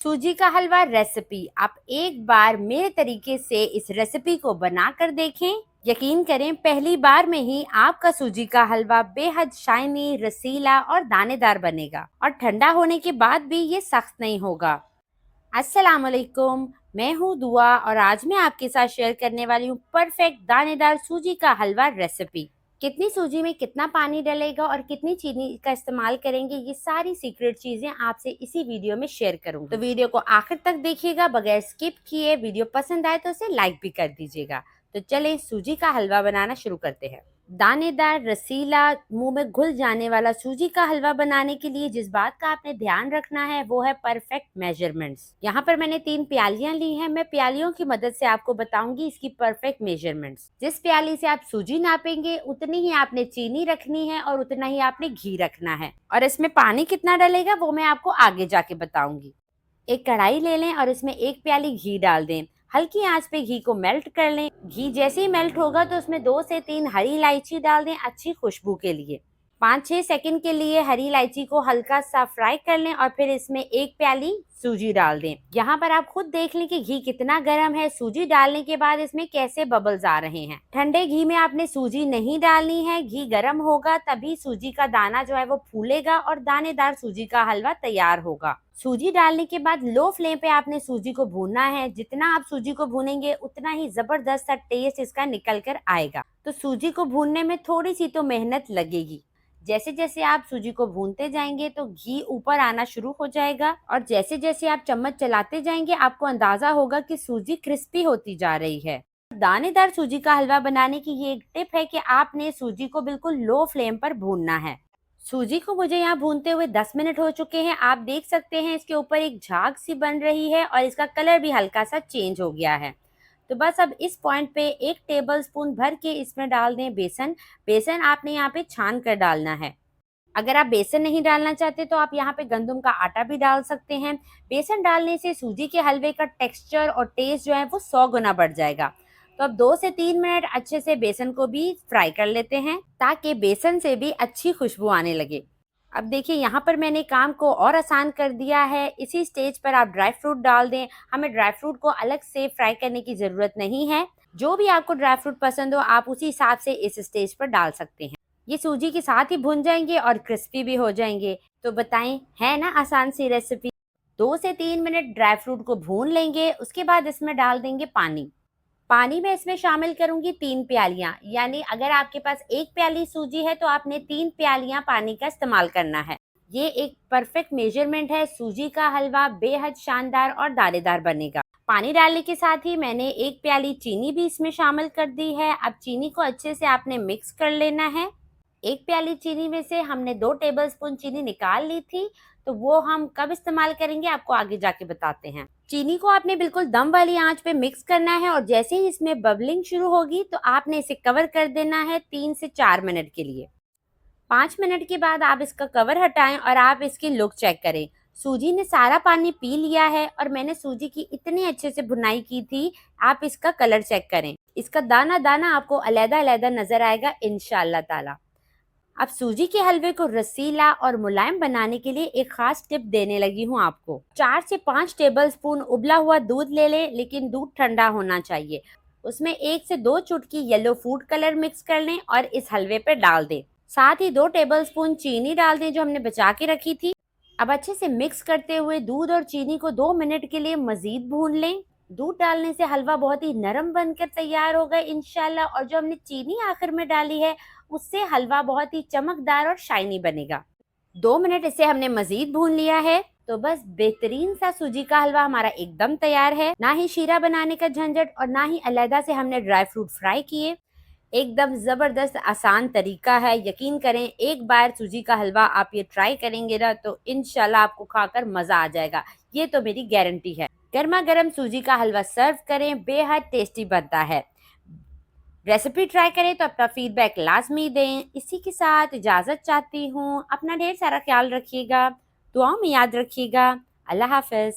सूजी का हलवा रेसिपी। आप एक बार मेरे तरीके से इस रेसिपी को बना कर देखें। यकीन करें, पहली बार में ही आपका सूजी का हलवा बेहद शाइनी, रसीला और दानेदार बनेगा और ठंडा होने के बाद भी ये सख्त नहीं होगा। अस्सलाम वालेकुम, मैं हूँ दुआ और आज मैं आपके साथ शेयर करने वाली हूँ परफेक्ट दानेदार सूजी का हलवा रेसिपी। कितनी सूजी में कितना पानी डलेगा और कितनी चीनी का इस्तेमाल करेंगे, ये सारी सीक्रेट चीजें आपसे इसी वीडियो में शेयर करूंगी। तो वीडियो को आखिर तक देखिएगा बगैर स्किप किए। वीडियो पसंद आए तो उसे लाइक भी कर दीजिएगा। तो चलें सूजी का हलवा बनाना शुरू करते हैं। दानेदार, रसीला, मुंह में घुल जाने वाला सूजी का हलवा बनाने के लिए जिस बात का आपने ध्यान रखना है वो है परफेक्ट मेजरमेंट्स। यहाँ पर मैंने 3 प्यालियां ली हैं। मैं प्यालियों की मदद से आपको बताऊंगी इसकी परफेक्ट मेजरमेंट्स। जिस प्याली से आप सूजी नापेंगे उतनी ही आपने चीनी रखनी है और उतना ही आपने घी रखना है, और इसमें पानी कितना डलेगा वो मैं आपको आगे जाके बताऊंगी। एक कढ़ाई ले लें और इसमें 1 प्याली घी डाल दें। हल्की आंच पे घी को मेल्ट कर लें। घी जैसे ही मेल्ट होगा तो उसमें 2 से 3 हरी इलायची डाल दें अच्छी खुशबू के लिए। 5-6 सेकंड के लिए हरी इलायची को हल्का सा फ्राई कर लें और फिर इसमें 1 प्याली सूजी डाल दें। यहाँ पर आप खुद देख लें कि घी कितना गर्म है। सूजी डालने के बाद इसमें कैसे बबल्स आ रहे हैं। ठंडे घी में आपने सूजी नहीं डालनी है। घी गर्म होगा तभी सूजी का दाना जो है वो फूलेगा और दानेदार सूजी का हलवा तैयार होगा। सूजी डालने के बाद लो फ्लेम पे आपने सूजी को भूनना है। जितना आप सूजी को भूनेंगे उतना ही जबरदस्त सा टेस्ट इसका निकल कर आएगा। तो सूजी को भूनने में थोड़ी सी तो मेहनत लगेगी। जैसे जैसे आप सूजी को भूनते जाएंगे तो घी ऊपर आना शुरू हो जाएगा और जैसे जैसे आप चम्मच चलाते जाएंगे आपको अंदाजा होगा कि सूजी क्रिस्पी होती जा रही है। दानेदार सूजी का हलवा बनाने की ये एक टिप है कि आपने सूजी को बिल्कुल लो फ्लेम पर भूनना है। सूजी को मुझे यहाँ भूनते हुए 10 मिनट हो चुके हैं। आप देख सकते हैं इसके ऊपर एक झाग सी बन रही है और इसका कलर भी हल्का सा चेंज हो गया है। तो बस अब इस पॉइंट पे 1 टेबलस्पून भर के इसमें डाल दें बेसन। बेसन आपने यहाँ पे छान कर डालना है। अगर आप बेसन नहीं डालना चाहते तो आप यहाँ पे गंदम का आटा भी डाल सकते हैं। बेसन डालने से सूजी के हलवे का टेक्सचर और टेस्ट जो है वो 100 गुना बढ़ जाएगा। तो अब 2 से 3 मिनट अच्छे से बेसन को भी फ्राई कर लेते हैं ताकि बेसन से भी अच्छी खुशबू आने लगे। अब देखिए यहाँ पर मैंने काम को और आसान कर दिया है। इसी स्टेज पर आप ड्राई फ्रूट डाल दें। हमें ड्राई फ्रूट को अलग से फ्राई करने की ज़रूरत नहीं है। जो भी आपको ड्राई फ्रूट पसंद हो आप उसी हिसाब से इस स्टेज पर डाल सकते हैं। ये सूजी के साथ ही भुन जाएंगे और क्रिस्पी भी हो जाएंगे। तो बताएं, है ना आसान सी रेसिपी। 2 से 3 मिनट ड्राई फ्रूट को भून लेंगे। उसके बाद इसमें डाल देंगे पानी। पानी में इसमें शामिल करूंगी 3 प्यालियां, यानी अगर आपके पास 1 प्याली सूजी है तो आपने 3 प्यालियां पानी का इस्तेमाल करना है। ये एक परफेक्ट मेजरमेंट है। सूजी का हलवा बेहद शानदार और दानेदार बनेगा। पानी डालने के साथ ही मैंने 1 प्याली चीनी भी इसमें शामिल कर दी है। अब चीनी को अच्छे से आपने मिक्स कर लेना है। 1 प्याली चीनी में से हमने 2 टेबलस्पून चीनी निकाल ली थी, तो वो हम कब इस्तेमाल करेंगे आपको आगे जाके बताते हैं। चीनी को आपने बिल्कुल दम वाली आंच पे मिक्स करना है और जैसे ही इसमें बबलिंग शुरू होगी तो आपने इसे कवर कर देना है 3 से 4 मिनट के लिए। 5 मिनट के बाद आप इसका कवर हटाएं और आप इसकी लुक चेक करें। सूजी ने सारा पानी पी लिया है और मैंने सूजी की इतनी अच्छे से भुनाई की थी। आप इसका कलर चेक करें। इसका दाना दाना आपको अलग-अलग नजर आएगा इंशाअल्लाह ताला। अब सूजी के हलवे को रसीला और मुलायम बनाने के लिए एक खास टिप देने लगी हूँ आपको। 4 से 5 टेबलस्पून उबला हुआ दूध ले लें, लेकिन दूध ठंडा होना चाहिए। उसमें 1 से 2 चुटकी येलो फूड कलर मिक्स कर लें और इस हलवे पे डाल दें। साथ ही 2 टेबलस्पून चीनी डाल दें जो हमने बचा के रखी थी। अब अच्छे से मिक्स करते हुए दूध और चीनी को 2 मिनट के लिए मजीद भून लें। दूध डालने से हलवा बहुत ही नरम बनकर तैयार होगा इंशाल्लाह, और जो हमने चीनी आखिर में डाली है उससे हलवा बहुत ही चमकदार और शाइनी बनेगा। 2 मिनट इसे हमने मजीद भून लिया है। तो बस बेहतरीन सा सूजी का हलवा हमारा एकदम तैयार है। ना ही शीरा बनाने का झंझट और ना ही अलहदा से हमने ड्राई फ्रूट फ्राई किए। एकदम ज़बरदस्त आसान तरीका है। यकीन करें, एक बार सूजी का हलवा आप ये ट्राई करेंगे ना तो इंशाल्लाह आपको खाकर मज़ा आ जाएगा। ये तो मेरी गारंटी है। गर्मा गर्म सूजी का हलवा सर्व करें, बेहद टेस्टी बनता है। रेसिपी ट्राई करें तो अपना फीडबैक लाजमी दें। इसी के साथ इजाज़त चाहती हूँ। अपना ढेर सारा ख्याल रखिएगा, दुआओं में याद रखिएगा। अल्लाह हाफ़िज़।